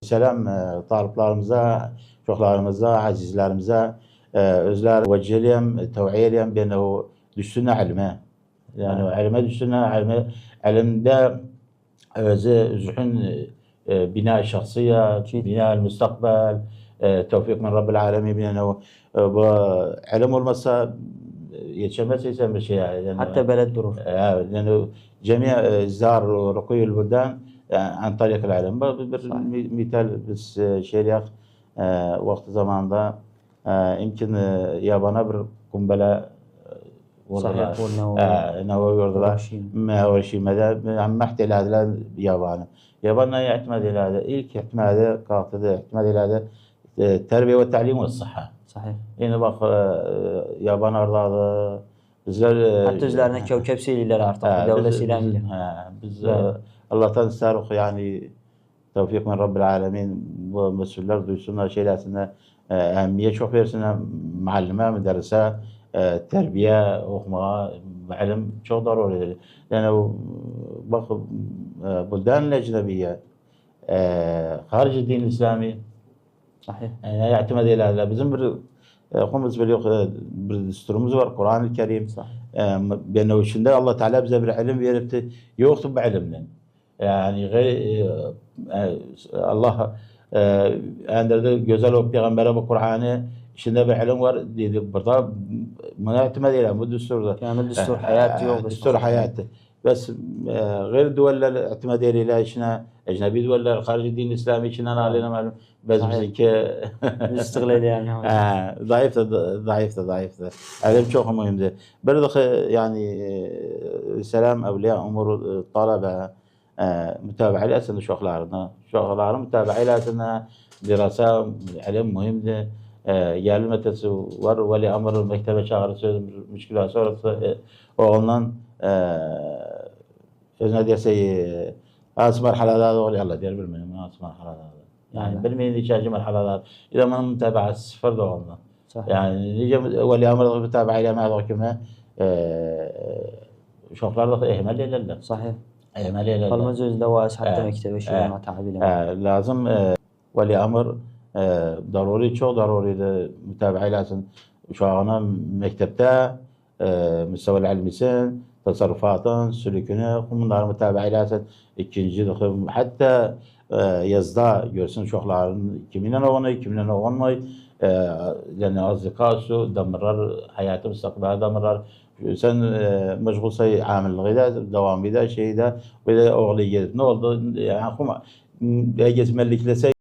selam taliplarımıza, çoklarımıza, azizlerimize özler vecceliyem, tev'iyeliyem beni düşsünler ilme. Yani ilme düşsünler, ilimde zühün bina şahsiye, bina müstakbel, tevfik min Rabbil alemin bina bu ilim olmasa yetişemezse bir şey yani. Hatta beled durur. Yani cemiye zar rukuyul buldan an tarik العلم. Bir misal biz şeriat vakti zamanında imkin yabana bir kumbele vurdular. Nava vurdular. Ma şey mede mahd iladiler yabanı. Yaban'a ihtimal iladi. İlk ihtimalı katıdı. İhtimal iladi terbiye ve talim ve sıhha. Sahih. Yani bak yaban ardadı. Bizler hatta üzerine kevkep seyirler artık. Devlet silahıyla. Biz Allah'tan istiyoruz yani tevfik min Rabbil alemin bu mesuller duysunlar şeylerine ehemmiye çok versinler muallime, müderrise, terbiye, okuma, ilim çok daruridir. Yani bak buldan ecnebiye harici din İslami Sahih. يعتمد الى bizim bir خمس bir düsturumuz var Kur'an-ı Kerim. Benim içinde Allah Teala bize bir ilim veripti. Yoktu bu ilimle. Yani Allah endirdi güzel o peygambere bu Kur'an'ı içinde bir ilim var dedi. Burada münetimde değil bu düsturda. Yani düstur hayatı yok. düstur hayatı. بس غير الدول الاعتمادية إلى إشنا أجنبي دول خارج الدين الإسلامي إشنا علينا معلوم بس bizimki استغلال yani. ضعيف علم çok mühimdi. Bir de yani selam evliya umur talebe mütabaa aslında şoklarını mütabaa aslında dirasa ilim mühimdi. Yerli metası var veli amr mektebe çağrısı müşkülat sonrası ondan özne derse az merhaleler oluyor yalla diğer bilmeyin az merhaleler. Yani bilmeyin içerci merhaleler. İذا ما متابعة صفر ده والله. Yani nice veli amr mütabaa ile ma kime şoklarda ihmal ederler. Sahih. İhmal ederler. Kalmaz özde vaaz hatta mektebe şuna tabiyle. Lazım veli amr ضروري çok ضروري mütabaa lazım. Şu ana mektepte müstevى ilmisin, tasarrufatın, sülükünü, bunları mütabaa lazım. İkinci hatta yazda görsün şokların kiminle oğunu, kiminle oğunmayı yani azdıkası damırar, hayatı müstakbel damırar. Sen meşgul say amilliğiyle, devam eder şeyde, böyle oğlu gelip ne oldu? Yani gezmelikle